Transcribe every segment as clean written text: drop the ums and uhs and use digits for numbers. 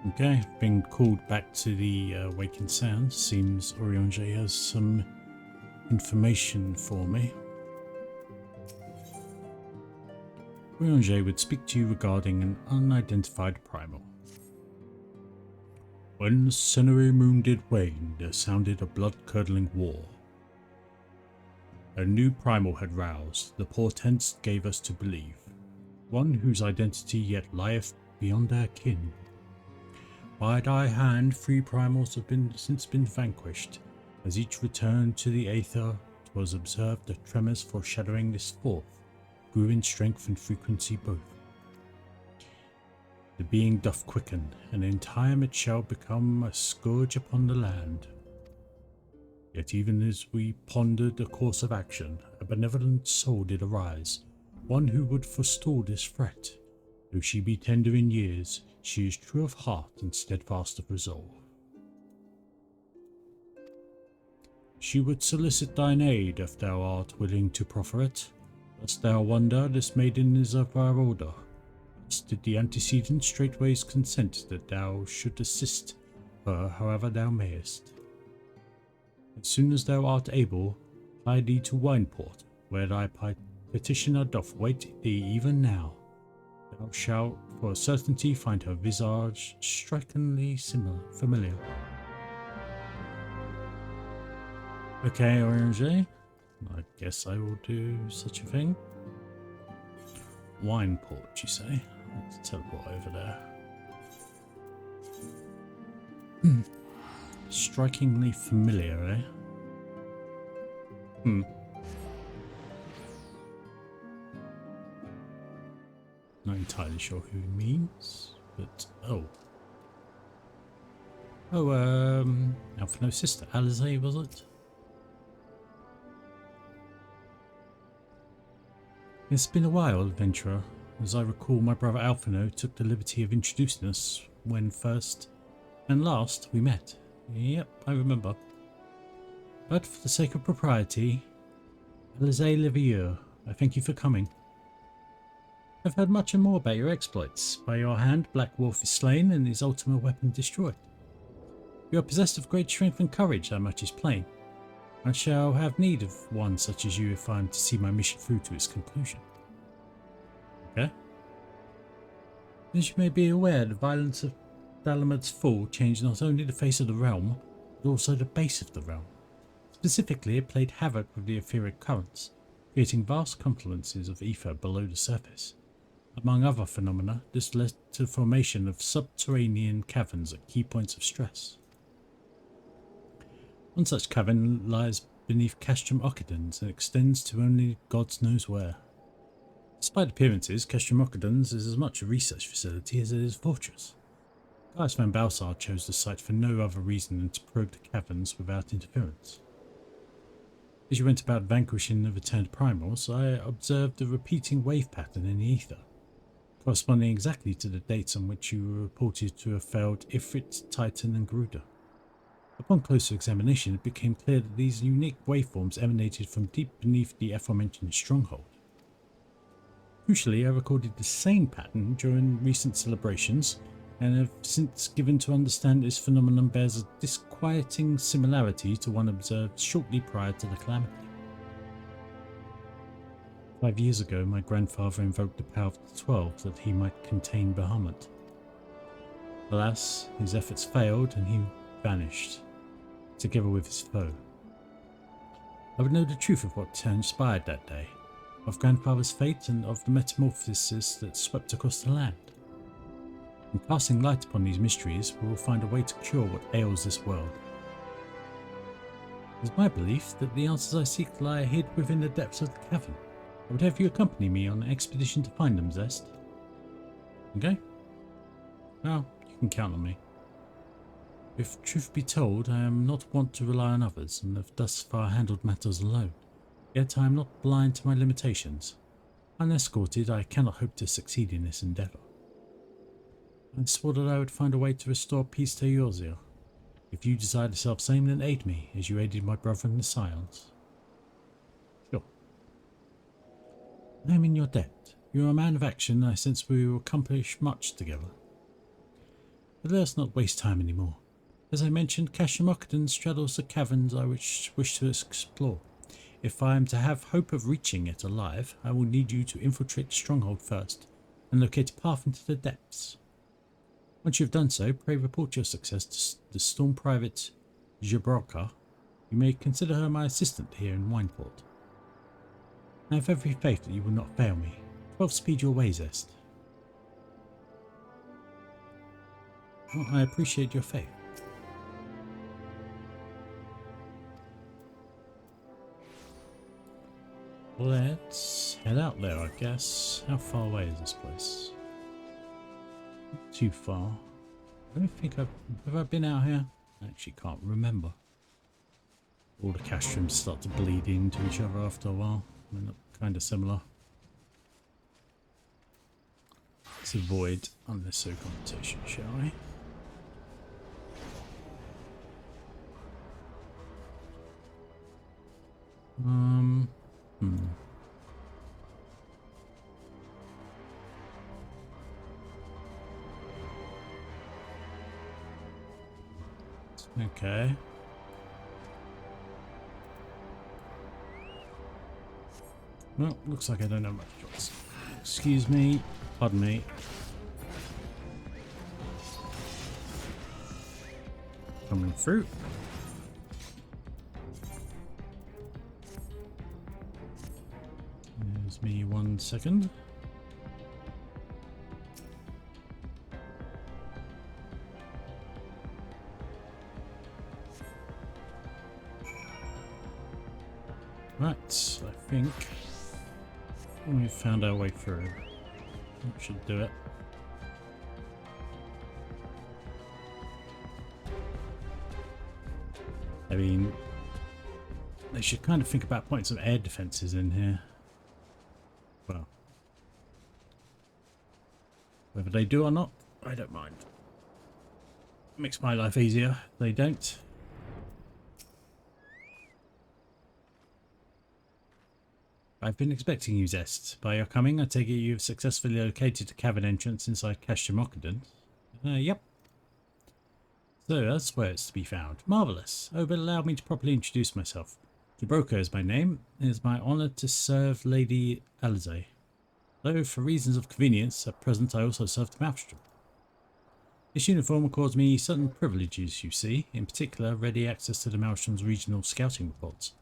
Okay, being called back to the Awakened Sound. Seems Orionje has some information for me. Orionje would speak to you regarding an unidentified primal. When the Senere moon did wane, there sounded a blood-curdling war. A new primal had roused, the portents gave us to believe. One whose identity yet lieth beyond our kin. By thy hand, 3 primals have since been vanquished. As each returned to the aether, 'twas observed that tremors foreshadowing this fourth grew in strength and frequency both. The being doth quicken, and in time it shall become a scourge upon the land. Yet even as we pondered the course of action, a benevolent soul did arise, one who would forestall this threat. Though she be tender in years, she is true of heart and steadfast of resolve. She would solicit thine aid if thou art willing to proffer it. Dost thou wonder this maiden is of our order? Thus did the antecedent straightways consent that thou should assist her however thou mayest. As soon as thou art able, fly thee to Wineport, where thy petitioner doth wait thee even now. Thou shalt for a certainty find her visage strikingly familiar. Okay, Orionje, I guess I will do such a thing. Wineport, you say? Let's teleport over there. Strikingly familiar, eh? Not entirely sure who he means, but Alphino's sister, Alize, was it? It's been a while, adventurer. As I recall, my brother Alphino took the liberty of introducing us when first and last we met. Yep, I remember. But for the sake of propriety, Alize Levieux, I thank you for coming. I've heard much and more about your exploits. By your hand, Black Wolf is slain and his ultimate weapon destroyed. You are possessed of great strength and courage, that much is plain. I shall have need of one such as you if I am to see my mission through to its conclusion. Okay. As you may be aware, the violence of Dalamud's fall changed not only the face of the realm, but also the base of the realm. Specifically, it played havoc with the etheric currents, creating vast confluences of ether below the surface. Among other phenomena, this led to the formation of subterranean caverns at key points of stress. One such cavern lies beneath Castrum Occydens and extends to only God knows where. Despite appearances, Castrum Occydens is as much a research facility as it is a fortress. Gaius van Balsar chose the site for no other reason than to probe the caverns without interference. As you went about vanquishing the returned primals, I observed a repeating wave pattern in the ether, corresponding exactly to the dates on which you were reported to have failed Ifrit, Titan and Garuda. Upon closer examination, it became clear that these unique waveforms emanated from deep beneath the aforementioned stronghold. Crucially, I recorded the same pattern during recent celebrations, and have since given to understand this phenomenon bears a disquieting similarity to one observed shortly prior to the calamity. 5 years ago, my grandfather invoked the power of the 12 that he might contain Bahamut. Alas, his efforts failed and he vanished, together with his foe. I would know the truth of what transpired that day, of grandfather's fate and of the metamorphosis that swept across the land. In casting light upon these mysteries, we will find a way to cure what ails this world. It is my belief that the answers I seek lie hid within the depths of the cavern. I would have you accompany me on an expedition to find them, Zest. Okay? Well, you can count on me. If truth be told, I am not wont to rely on others, and have thus far handled matters alone. Yet I am not blind to my limitations. Unescorted, I cannot hope to succeed in this endeavour. I swore that I would find a way to restore peace to Eorzea. If you desire the self-same, then aid me, as you aided my brother in the Scions. Sure. I am in your debt. You are a man of action, and I sense we will accomplish much together. But let us not waste time anymore. As I mentioned, Kashamokadan straddles the caverns I wish to explore. If I am to have hope of reaching it alive, I will need you to infiltrate the stronghold first and locate a path into the depths. Once you have done so, pray report your success to the Storm Private Jabroka. You may consider her my assistant here in Wineport. I have every faith that you will not fail me. 12 speed your way, Zest. Well, I appreciate your faith. Let's head out there, I guess. How far away is this place? Not too far. I don't think have I been out here? I actually can't remember. All the castrums start to bleed into each other after a while. They look kind of similar. Let's avoid unnecessary competition, shall we? Okay. Well, looks like I don't have much choice. Excuse me. Pardon me. Coming through. There's me 1 second. Right, I think we've found our way through. That should do it. I mean, they should kind of think about putting some air defenses in here. Well, whether they do or not, I don't mind. It makes my life easier. They don't. I've been expecting you, Zest. By your coming, I take it you've successfully located the cavern entrance inside Kashamokadan. Yep. So that's where it's to be found. Marvellous. Oh, but allow me to properly introduce myself. Jabroka is my name. It is my honour to serve Lady Alize. Though for reasons of convenience, at present I also serve the Maelstrom. This uniform accords me certain privileges, you see, in particular ready access to the Maelstrom's regional scouting reports.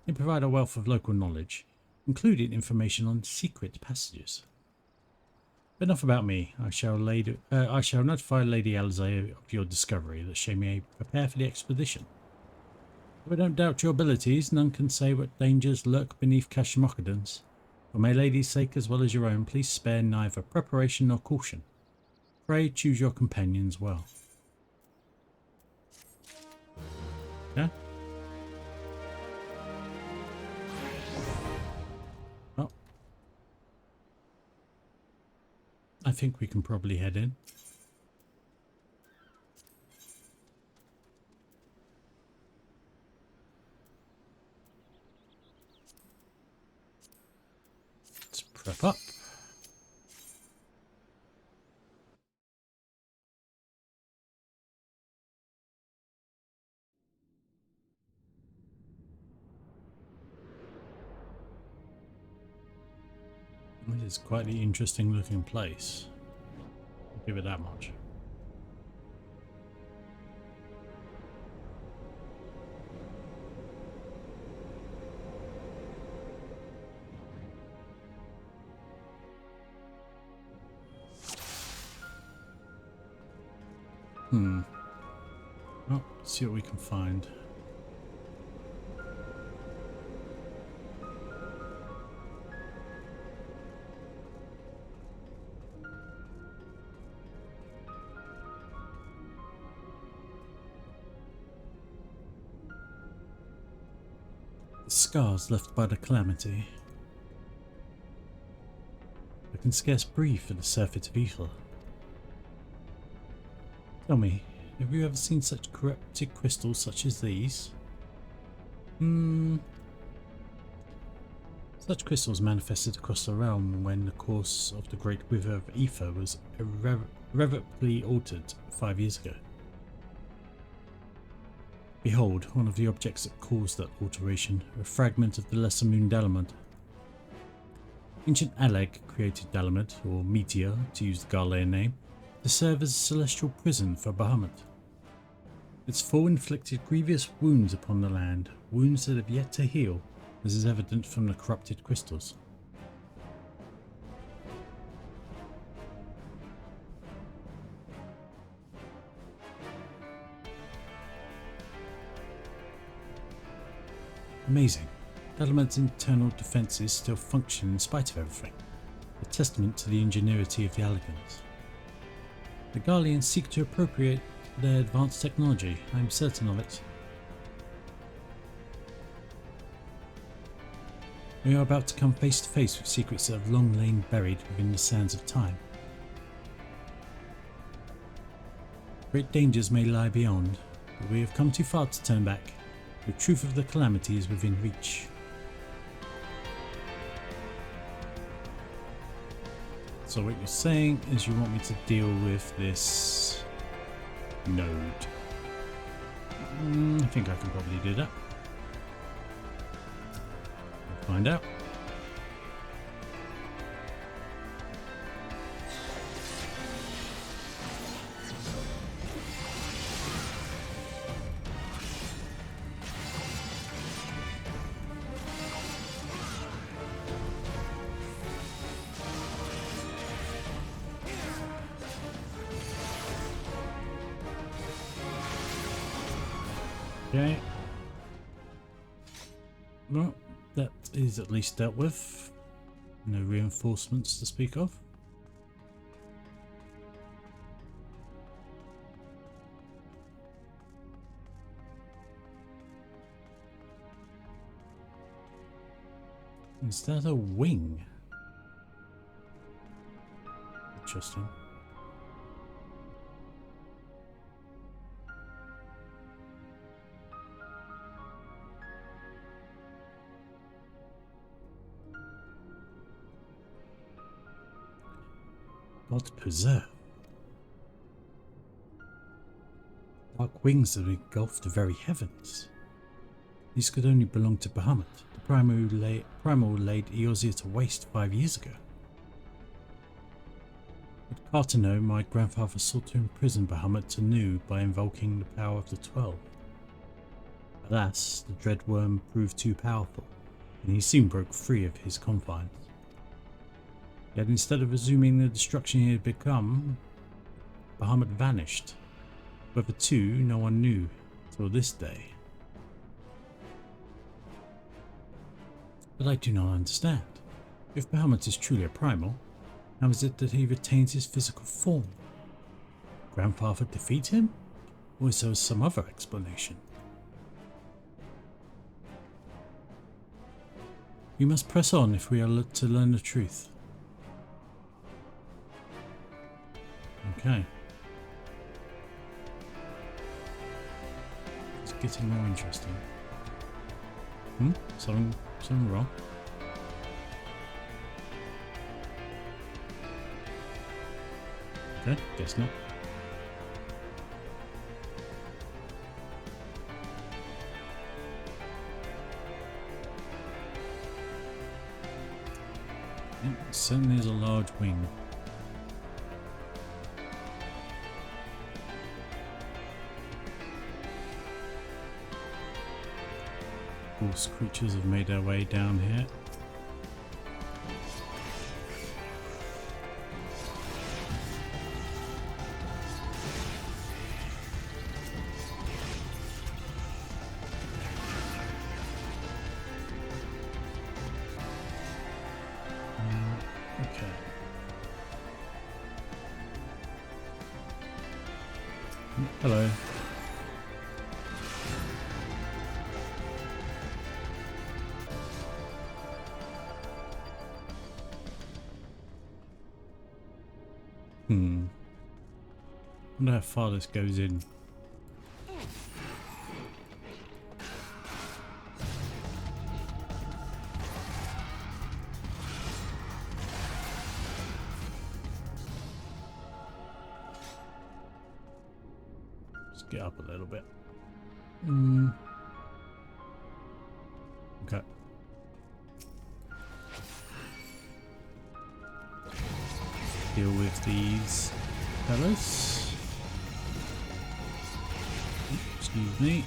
They provide a wealth of local knowledge, including information on secret passages. But enough about me. I shall notify Lady Alize of your discovery, that she may prepare for the expedition. If I don't doubt your abilities, none can say what dangers lurk beneath Kashamokadan's. For my lady's sake as well as your own, please spare neither preparation nor caution. Pray choose your companions well. Yeah? Well, I think we can probably head in. Let's prep up. This is quite an interesting looking place. I'll give it that much. Well, let's see what we can find. The scars left by the calamity. I can scarce breathe for the surfeit of evil. Tell me, have you ever seen such corrupted crystals such as these? Such crystals manifested across the realm when the course of the great river of ether was irrevocably altered 5 years ago. Behold, one of the objects that caused that alteration, a fragment of the lesser moon Dalamud. Ancient Aleg created Dalamud, or Meteor to use the Garlean name, to serve as a celestial prison for Bahamut. Its fall inflicted grievous wounds upon the land, wounds that have yet to heal, as is evident from the corrupted crystals. Amazing. Dalamud's internal defences still function in spite of everything, a testament to the ingenuity of the Allegans. The Garleans seek to appropriate their advanced technology, I am certain of it. We are about to come face to face with secrets that have long lain buried within the sands of time. Great dangers may lie beyond, but we have come too far to turn back. The truth of the calamity is within reach. So what you're saying is you want me to deal with this node. I think I can probably do that. We'll find out. Okay. Well, that is at least dealt with. No reinforcements to speak of. Is that a wing? Interesting. God preserve. Dark wings that engulf the very heavens. These could only belong to Bahamut, the primal laid Eorzea to waste 5 years ago. Would Carter know my grandfather sought to imprison Bahamut anew by invoking the power of the 12? Alas, the dread worm proved too powerful, and he soon broke free of his confines. Yet instead of resuming the destruction he had become, Bahamut vanished. Whether to, no one knew, till this day. But I do not understand. If Bahamut is truly a primal, how is it that he retains his physical form? Grandfather defeat him? Or is there some other explanation? We must press on if we are to learn the truth. Okay. It's getting more interesting. Something wrong? Okay, guess not. Certainly is a large wing. Of course, creatures have made their way down here. Okay. Hello. I wonder how far this goes in. Let's get up a little bit. Okay. Deal with these fellas. Excuse me.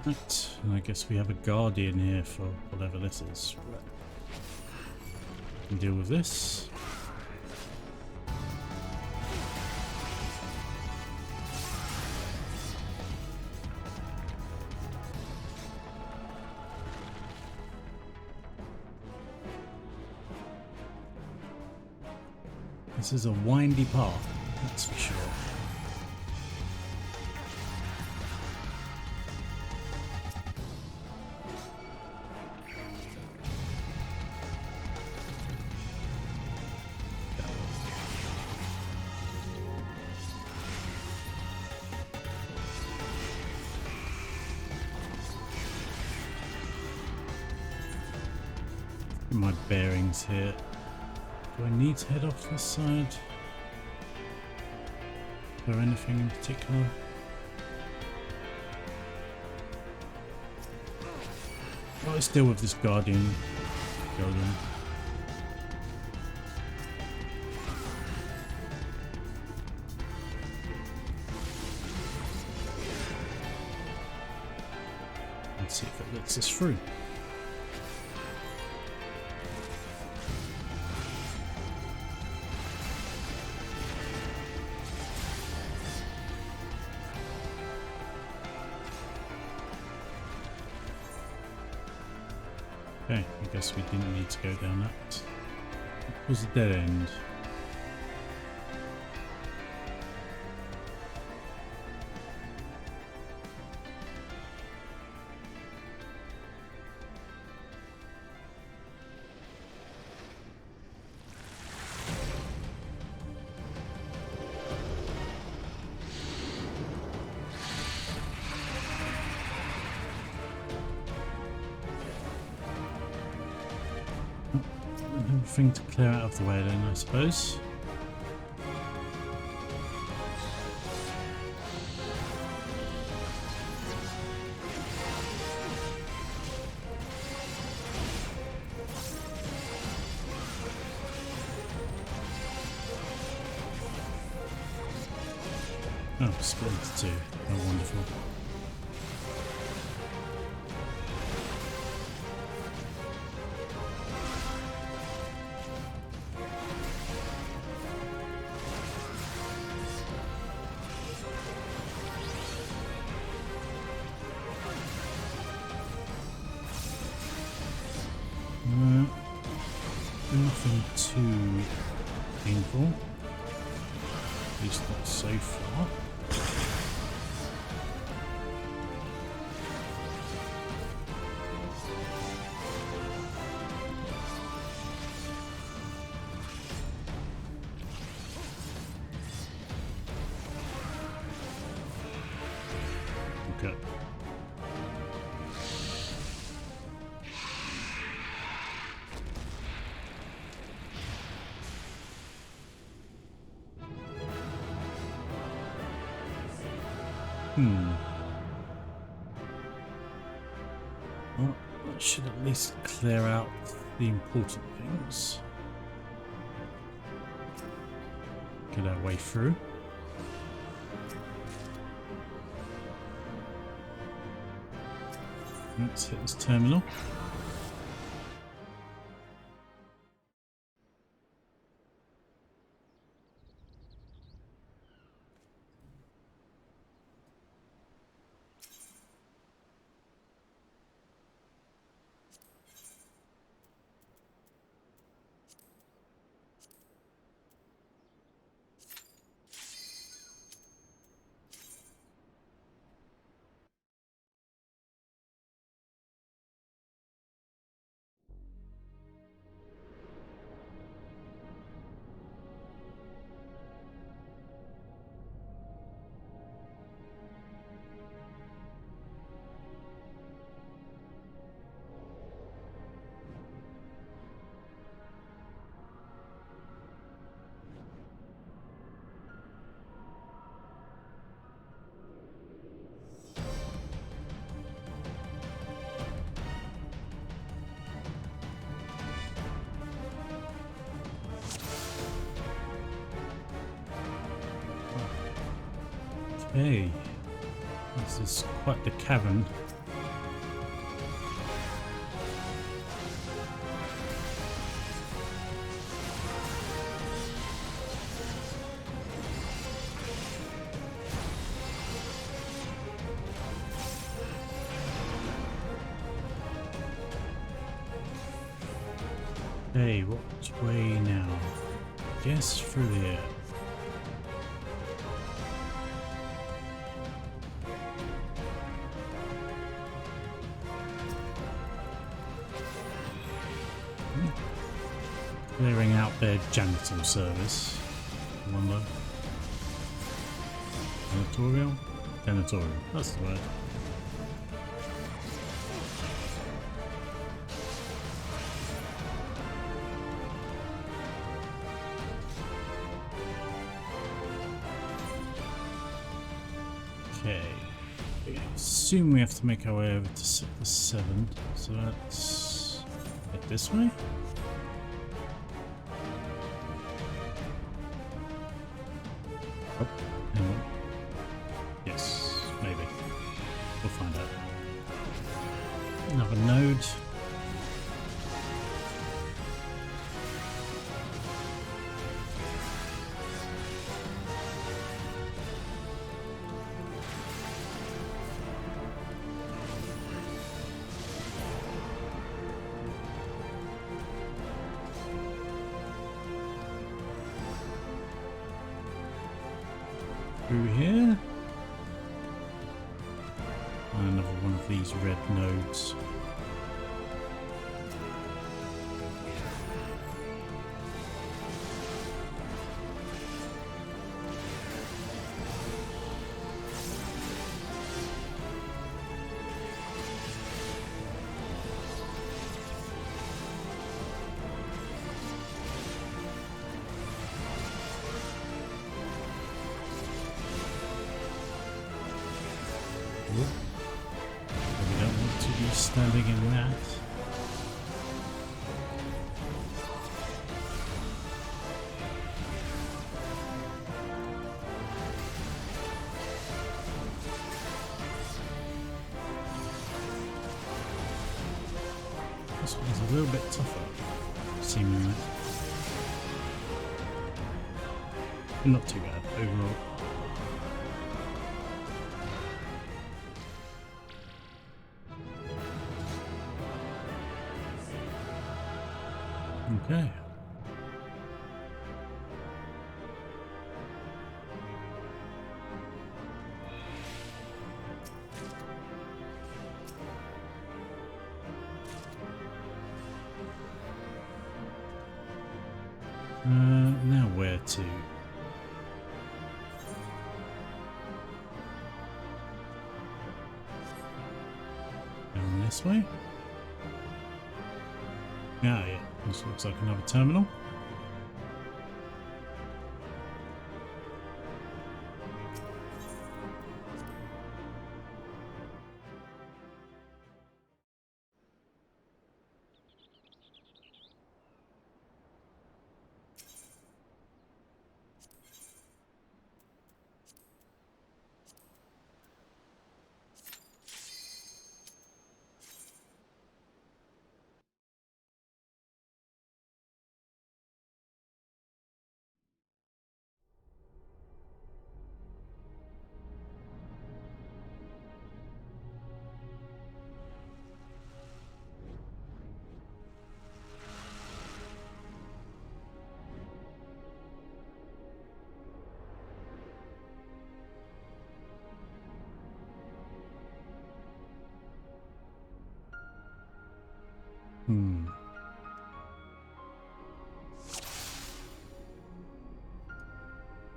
Right, and I guess we have a guardian here for whatever this is. Right. Can deal with this. This is a windy path, that's for sure. My bearings here. Do I need to head off this side? Or anything in particular? Well, let's deal with this guardian. Let's see if it lets us through. Okay, I guess we didn't need to go down that. It was a dead end. Everything to clear out of the way then, I suppose. Oh, split into two. Oh, wonderful. Nothing too painful, at least not so far. Okay. Well, that should at least clear out the important things. Get our way through. Let's hit this terminal. Okay. This is quite the cavern. Okay, which way now? Guess through here. Clearing out their janitorial service. I wonder. Janitorial? Janitorial, that's the word. Okay. I assume we have to make our way over to Sector 7, so let's head this way. Oh, hang on. Yes, maybe. We'll find out. Another node. Through here. Another one of these red nodes. We don't want to be standing in that. This one's a little bit tougher, seemingly. Not too bad overall. Okay. Now where to? Down this way? Yeah. This looks like another terminal.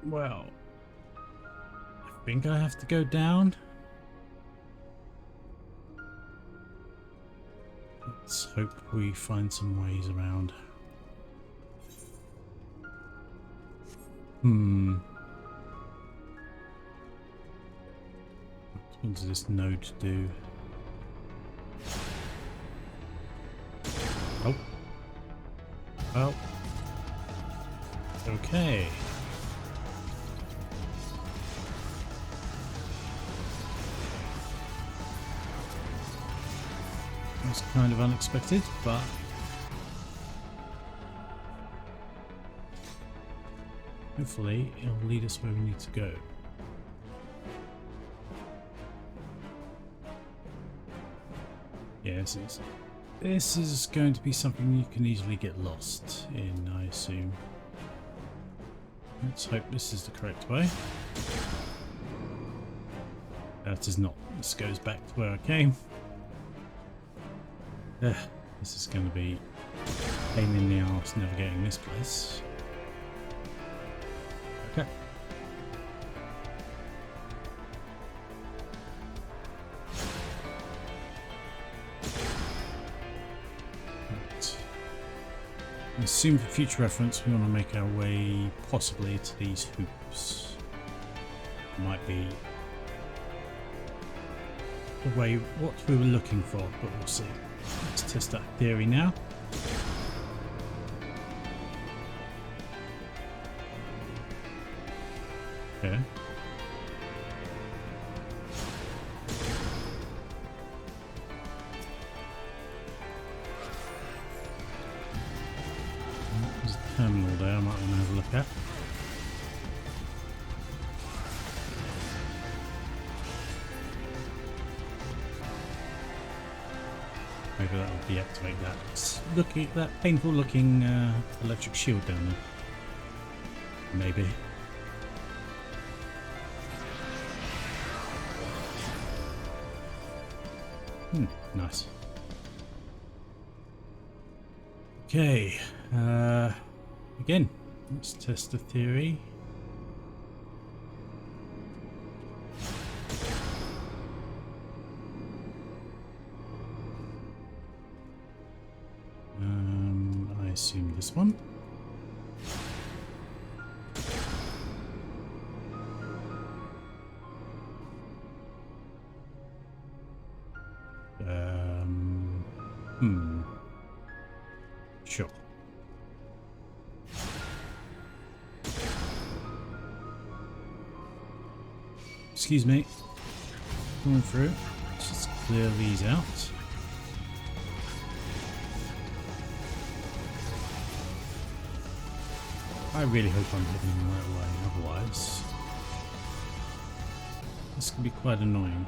Well, I think I have to go down. Let's hope we find some ways around. What does this node do? Oh. Well. Okay. was kind of unexpected, but hopefully it'll lead us where we need to go. Yes, this is going to be something you can easily get lost in, I assume. Let's hope this is the correct way. That is not. This goes back to where I came. This is going to be a pain in the arse navigating this place. Okay. Right. I assume for future reference we want to make our way possibly to these hoops. Might be the way what we were looking for, but we'll see. Let's test that theory now. Okay. There's a terminal there I might want to have a look at. Maybe that will deactivate that. Looking at that painful looking electric shield down there. Maybe. Nice. Okay. Again, let's test the theory. I assume this one. Sure. Excuse me. Going through. Let's just clear these out. I really hope I'm hitting them the right way, otherwise this can be quite annoying.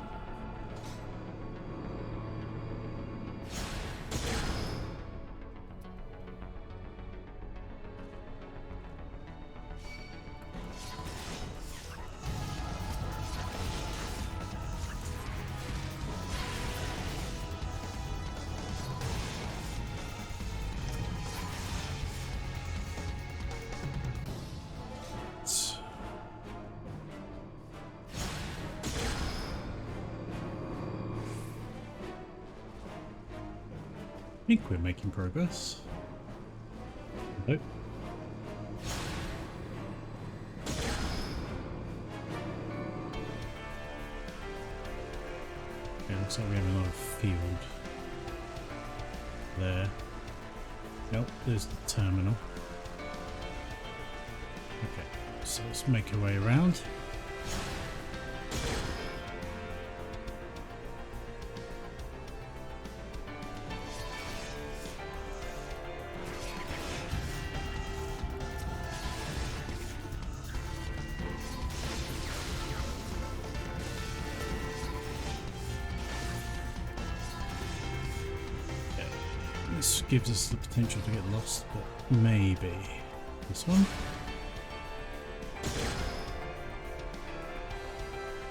I think we're making progress. Nope. Okay, looks like we have another field there. Nope, there's the terminal. Okay, so let's make our way around. This gives us the potential to get lost, but maybe this one.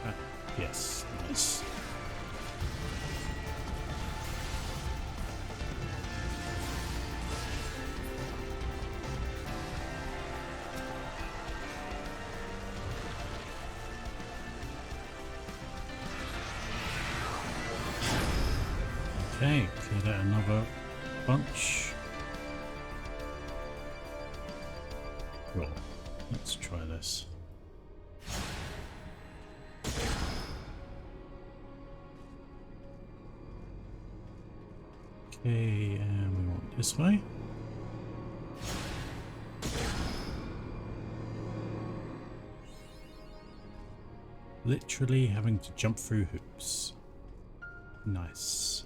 Ah, yes, nice. Okay, cleared out another bunch. Well, let's try this. Okay, and we want this way. Literally having to jump through hoops. Nice.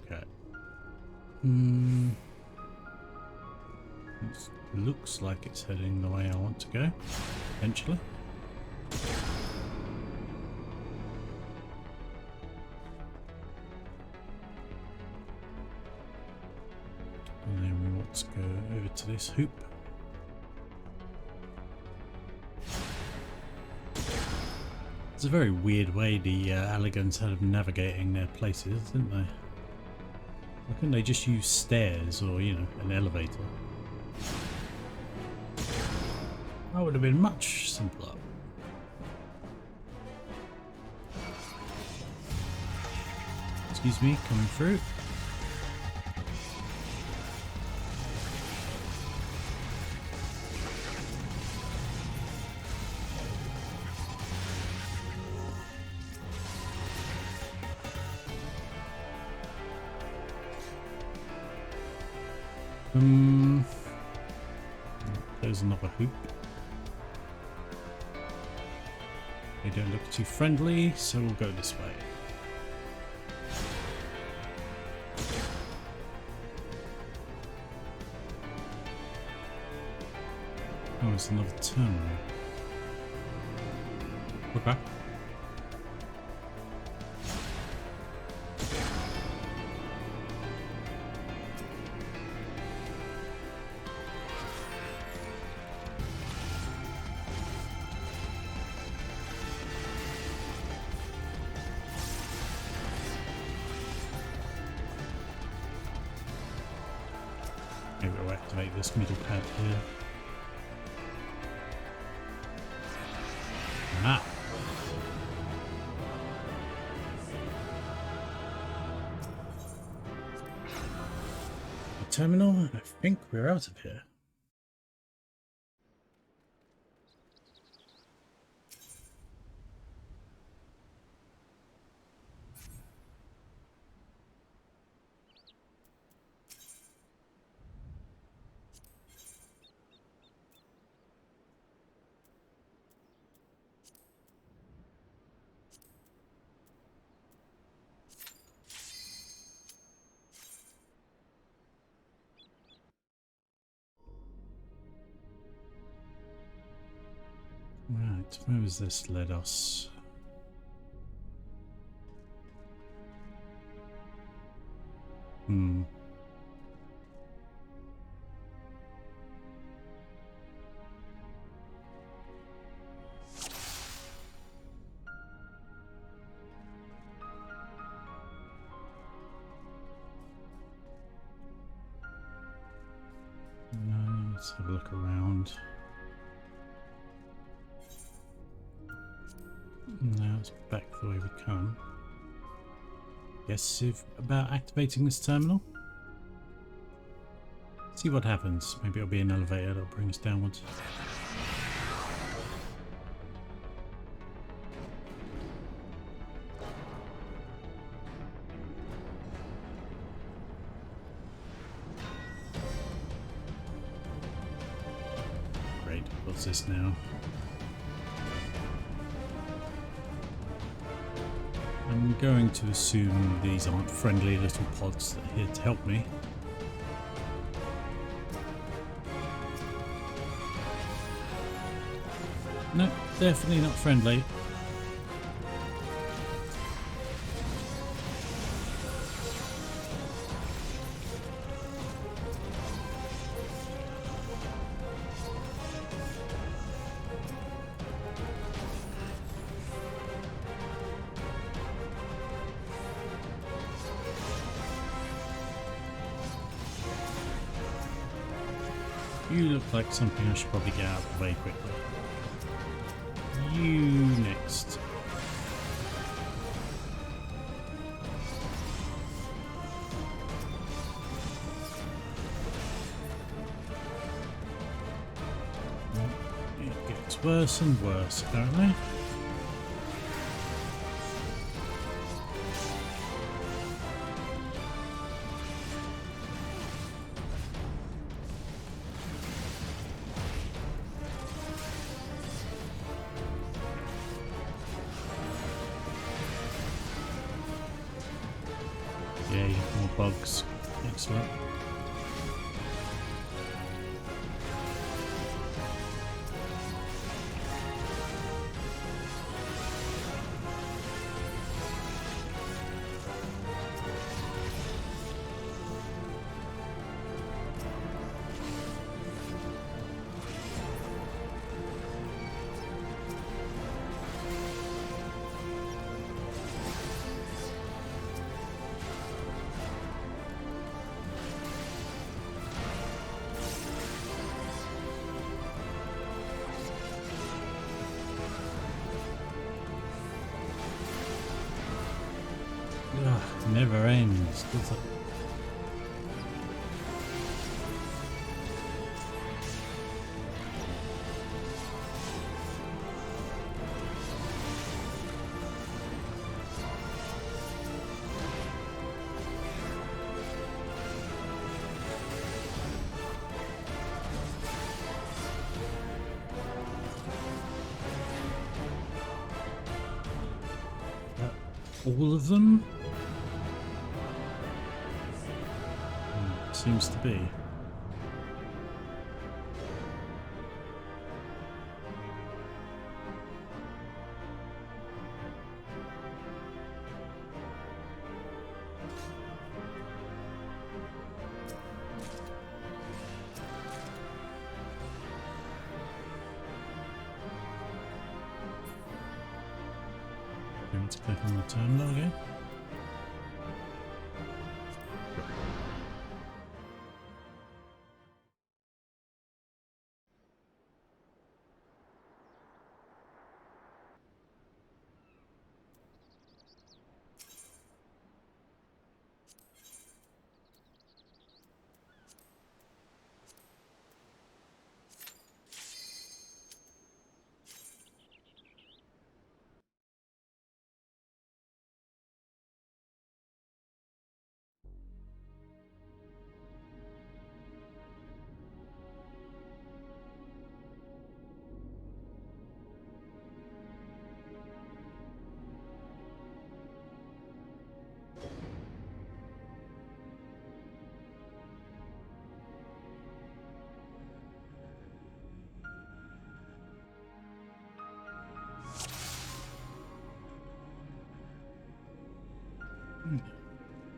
Okay. It looks like it's heading the way I want to go, eventually. And then we want to go over to this hoop. It's a very weird way the Alligans had of navigating their places, didn't they? Why couldn't they just use stairs or, you know, an elevator? That would have been much simpler. Excuse me, coming through. There's another hoop. They don't look too friendly, so we'll go this way. Oh, it's another terminal. Okay. Maybe we'll activate this middle pad here. Ah. The terminal, I think we're out of here. Right, where has this led us? Let's have a look around. Now it's back the way we come. Yes, about activating this terminal. See what happens. Maybe it'll be an elevator that'll bring us downwards. Great. What's this now? I'm going to assume these aren't friendly little pods that are here to help me. No, definitely not friendly. You look like something I should probably get out of the way quickly. You next. It gets worse and worse, apparently. bugs. Excellent. Ugh, never ends, does it? All of them? Seems to be. Going to click on the terminal again.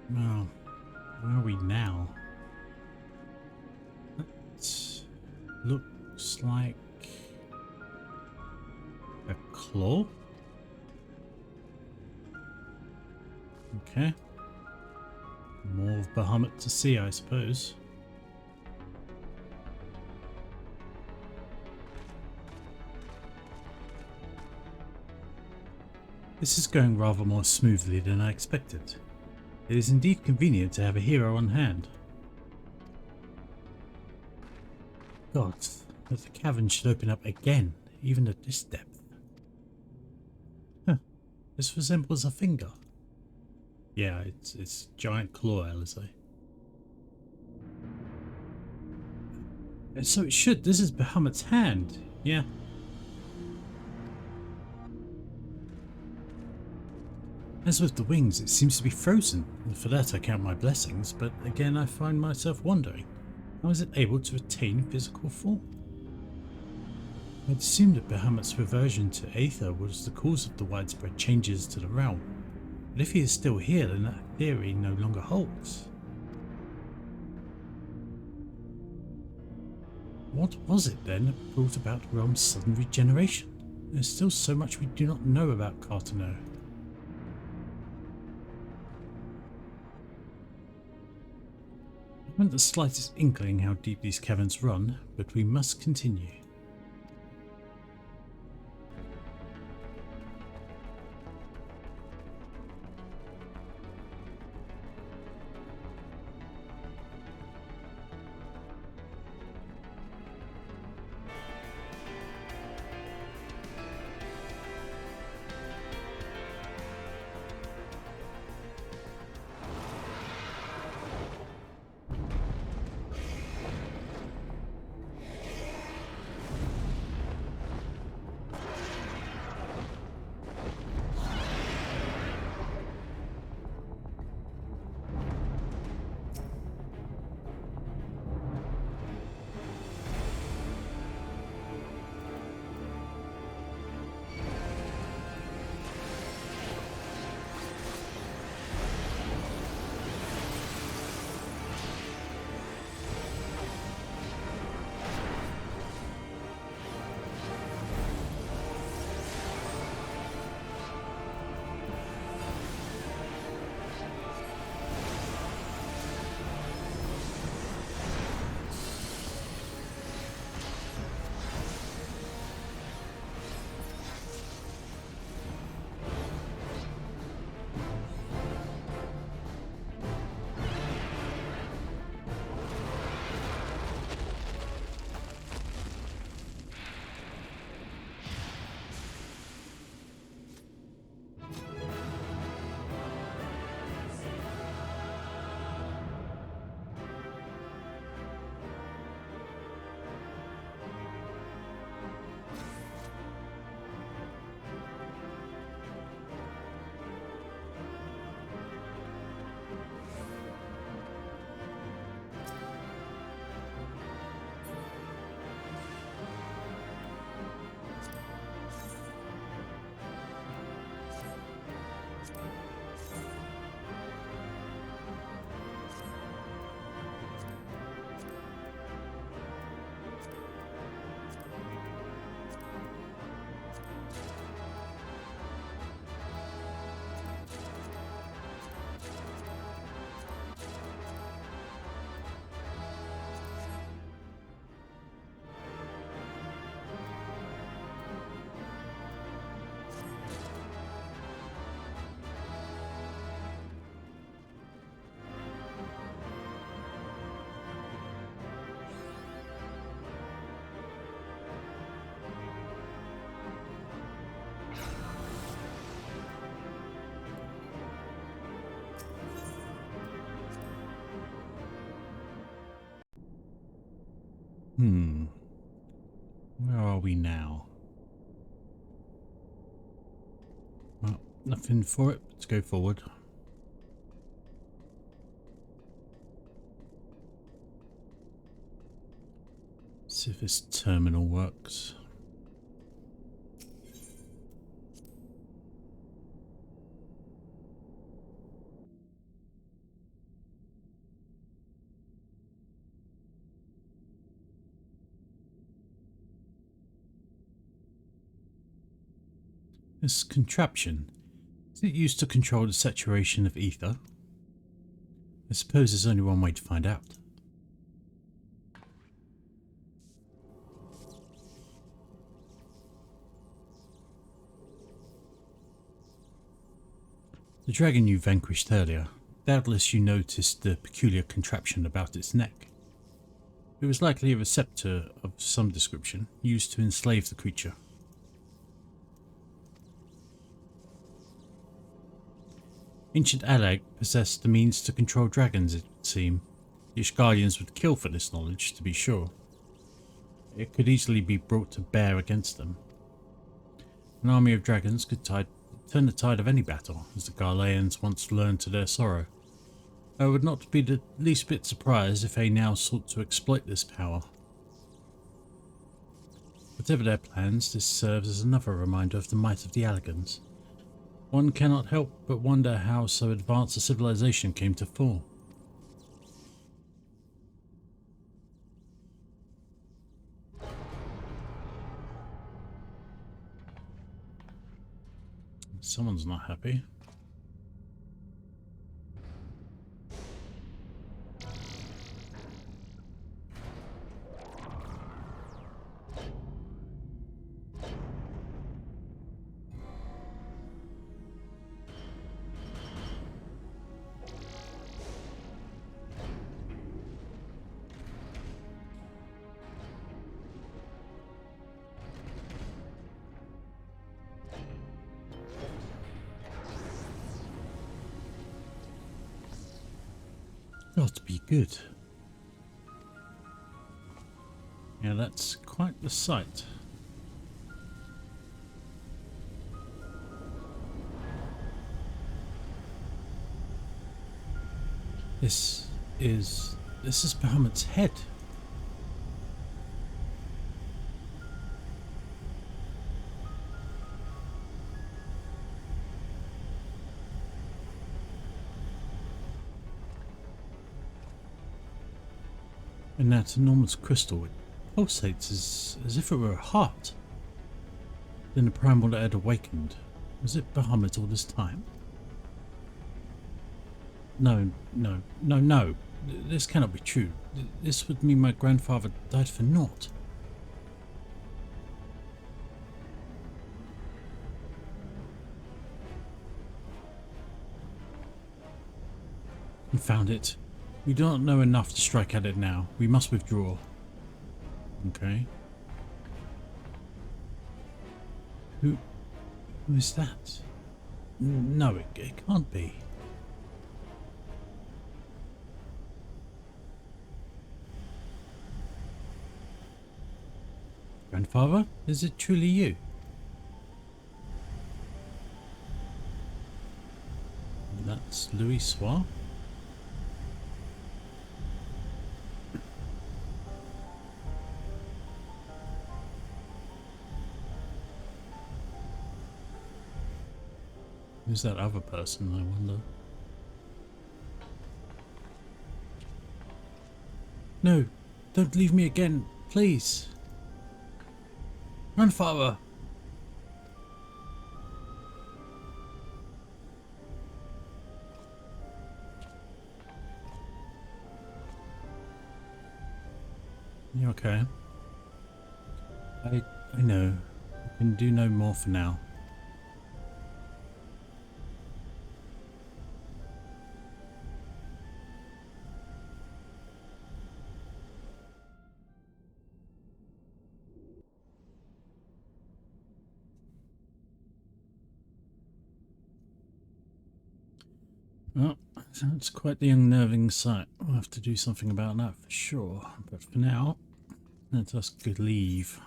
Well, where are we now? That looks like a claw. Okay. More of Bahamut to see, I suppose. This is going rather more smoothly than I expected. It is indeed convenient to have a hero on hand. God, that the cavern should open up again, even at this depth. Huh, this resembles a finger. Yeah, it's giant claw, Alice. So it should. This is Bahamut's hand. Yeah. As with the wings, it seems to be frozen, and for that I count my blessings, but again I find myself wondering, how is it able to retain physical form? I'd assumed that Bahamut's reversion to Aether was the cause of the widespread changes to the realm, but if he is still here, then that theory no longer holds. What was it then that brought about the realm's sudden regeneration? There's still so much we do not know about Cartano. I haven't the slightest inkling how deep these caverns run, but we must continue. Where are we now? Well, nothing for it. Let's go forward. See if this terminal works. This contraption, is it used to control the saturation of ether? I suppose there's only one way to find out. The dragon you vanquished earlier, doubtless you noticed the peculiar contraption about its neck. It was likely a receptor of some description, used to enslave the creature. Ancient Alag possessed the means to control dragons, it would seem. The Ishgalians would kill for this knowledge, to be sure. It could easily be brought to bear against them. An army of dragons could turn the tide of any battle, as the Garleans once learned to their sorrow. I would not be the least bit surprised if they now sought to exploit this power. Whatever their plans, this serves as another reminder of the might of the Alagans. One cannot help but wonder how so advanced a civilization came to fall. Someone's not happy. Got to be good. Yeah, that's quite the sight. This is Bahamut's head. And that enormous crystal, it pulsates as if it were a heart. Then the primal that had awakened. Was it Bahamut all this time? No. This cannot be true. This would mean my grandfather died for naught. Confound it. We do not know enough to strike at it now. We must withdraw. Okay. Who is that? No, it can't be. Grandfather, is it truly you? That's Louis Soir. Who's that other person, I wonder? No, don't leave me again, please. Grandfather! You okay? I know. I can do no more for now. Well, that's quite the unnerving sight. We'll have to do something about that for sure. But for now, Let us leave.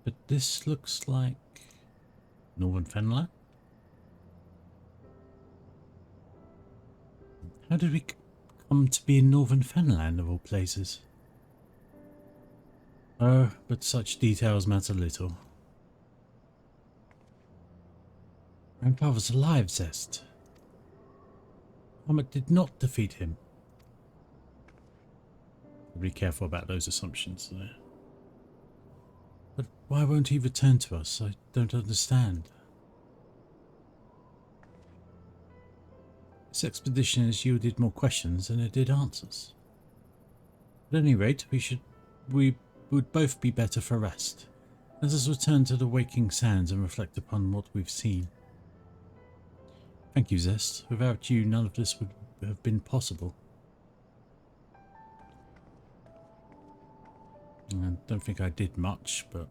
But this looks like Northern Fenland. How did we come to be in Northern Fenland of all places? Oh, but such details matter little. Grandfather's alive, Zest. Bahamut did not defeat him. Be careful about those assumptions there. But why won't he return to us? I don't understand. This expedition has yielded more questions than it did answers. At any rate, we would both be better for rest. Let us return to the waking sands and reflect upon what we've seen. Thank you, Zest. Without you, none of this would have been possible. I don't think I did much, but...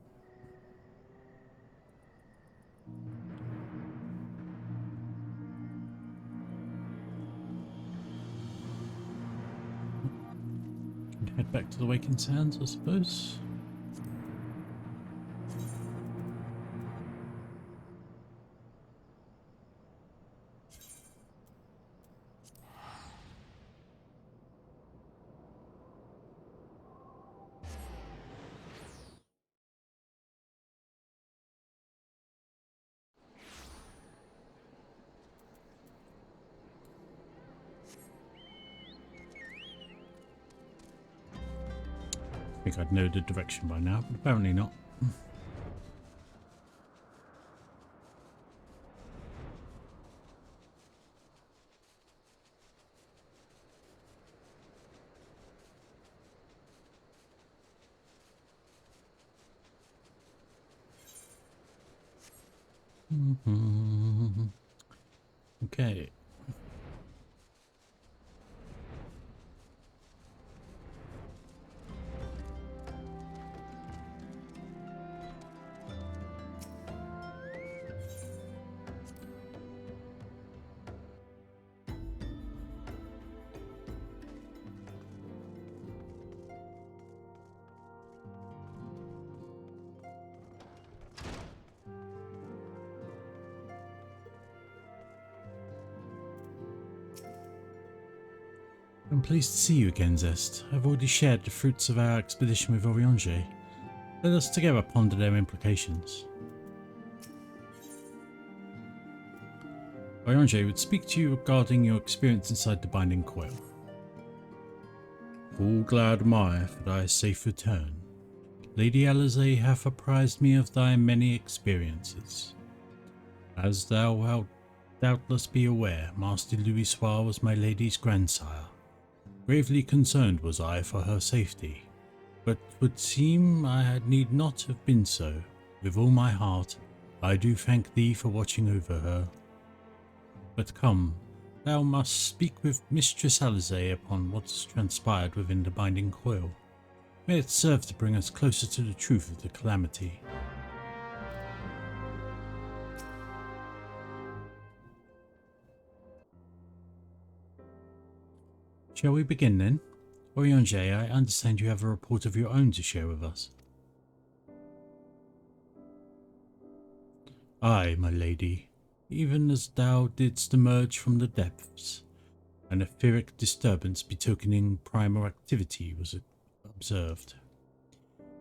Can head back to the Waking Sands, I suppose. I think I'd know the direction by now, but apparently not. Okay. I'm pleased to see you again, Zest. I've already shared the fruits of our expedition with Oriange. Let us together ponder their implications. Oriange would speak to you regarding your experience inside the Binding Coil. Full glad am I for thy safe return. Lady Alizé hath apprised me of thy many experiences. As thou wilt doubtless be aware, Master Louisoix was my lady's grandsire. Gravely concerned was I for her safety, but would seem I need not have been so. With all my heart, I do thank thee for watching over her. But come, thou must speak with Mistress Alizé upon what has transpired within the Binding Coil. May it serve to bring us closer to the truth of the calamity. Shall we begin then? Oriange, I understand you have a report of your own to share with us. Aye, my lady. Even as thou didst emerge from the depths, an etheric disturbance betokening primal activity was observed.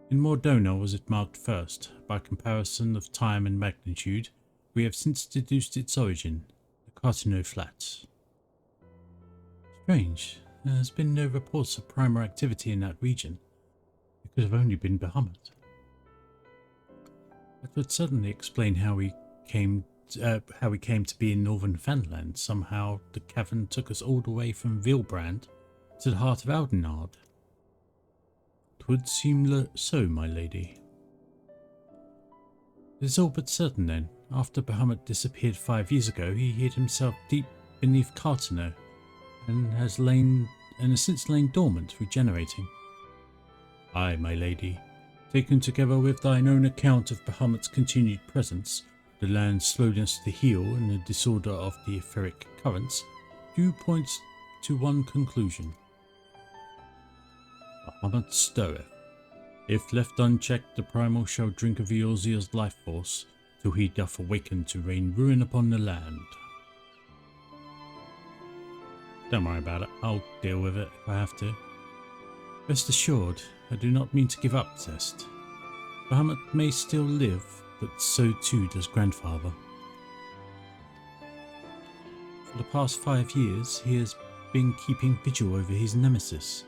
In Mordona was it marked first. By comparison of time and magnitude, we have since deduced its origin, the Cartino Flats. Strange. There has been no reports of primal activity in that region. It could have only been Bahamut. That would certainly explain how we came to be in Northern Fenland. Somehow the cavern took us all the way from Vilbrand to the heart of Aldenard. It would seem so, my lady. It is all but certain then. After Bahamut disappeared 5 years ago, he hid himself deep beneath Cartino. and has since lain dormant, regenerating. Aye, my lady, taken together with thine own account of Bahamut's continued presence, the land's slowness to heal, and the disorder of the etheric currents, do point to one conclusion. Bahamut stirreth. If left unchecked, the primal shall drink of Eorzea's life force, till he doth awaken to rain ruin upon the land. Don't worry about it, I'll deal with it if I have to. Rest assured, I do not mean to give up Zest. Bahamut may still live, but so too does Grandfather. For the past 5 years, he has been keeping vigil over his nemesis,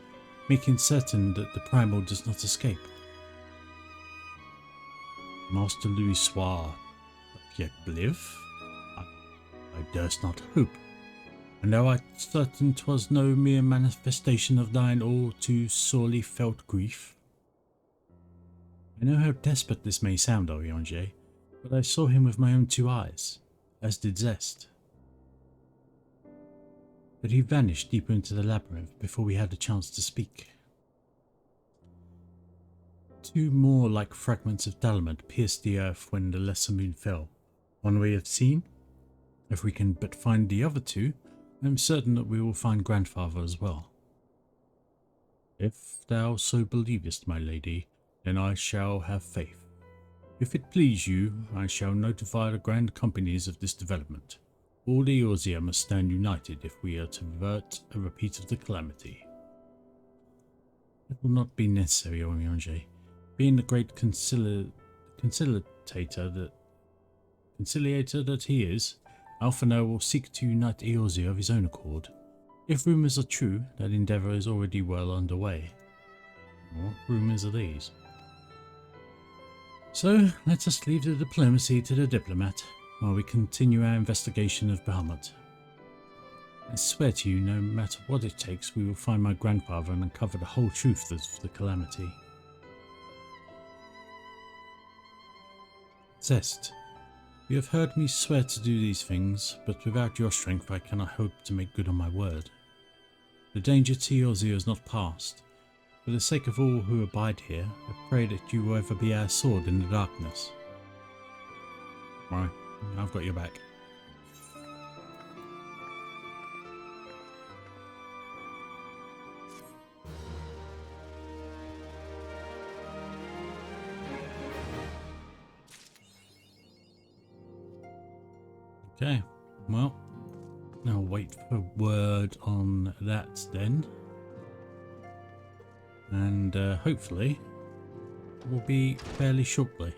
making certain that the primal does not escape. Master Louis Soir yet live? I durst not hope, and thou art certain 'twas no mere manifestation of thine all too sorely felt grief. I know how desperate this may sound, Oriange, but I saw him with my own 2 eyes, as did Zest. But he vanished deeper into the labyrinth before we had a chance to speak. 2 more like fragments of Dalamud pierced the earth when the lesser moon fell. One we have seen. If we can but find the other 2, I am certain that we will find Grandfather as well. If thou so believest, my lady, then I shall have faith. If it please you, I shall notify the grand companies of this development. All the Eorzea must stand united if we are to avert a repeat of the calamity. It will not be necessary, Oriange. Being the great conciliator that he is, Alphinaud will seek to unite Eorzea of his own accord. If rumours are true, that endeavour is already well underway. What rumours are these? So, let us leave the diplomacy to the diplomat, while we continue our investigation of Bahamut. I swear to you, no matter what it takes, we will find my grandfather and uncover the whole truth of the calamity. Zest, you have heard me swear to do these things, but without your strength I cannot hope to make good on my word. The danger to Eorzea is not past. For the sake of all who abide here, I pray that you will ever be our sword in the darkness. Right, I've got your back. Okay, well, I'll wait for word on that then. And hopefully will be fairly shortly.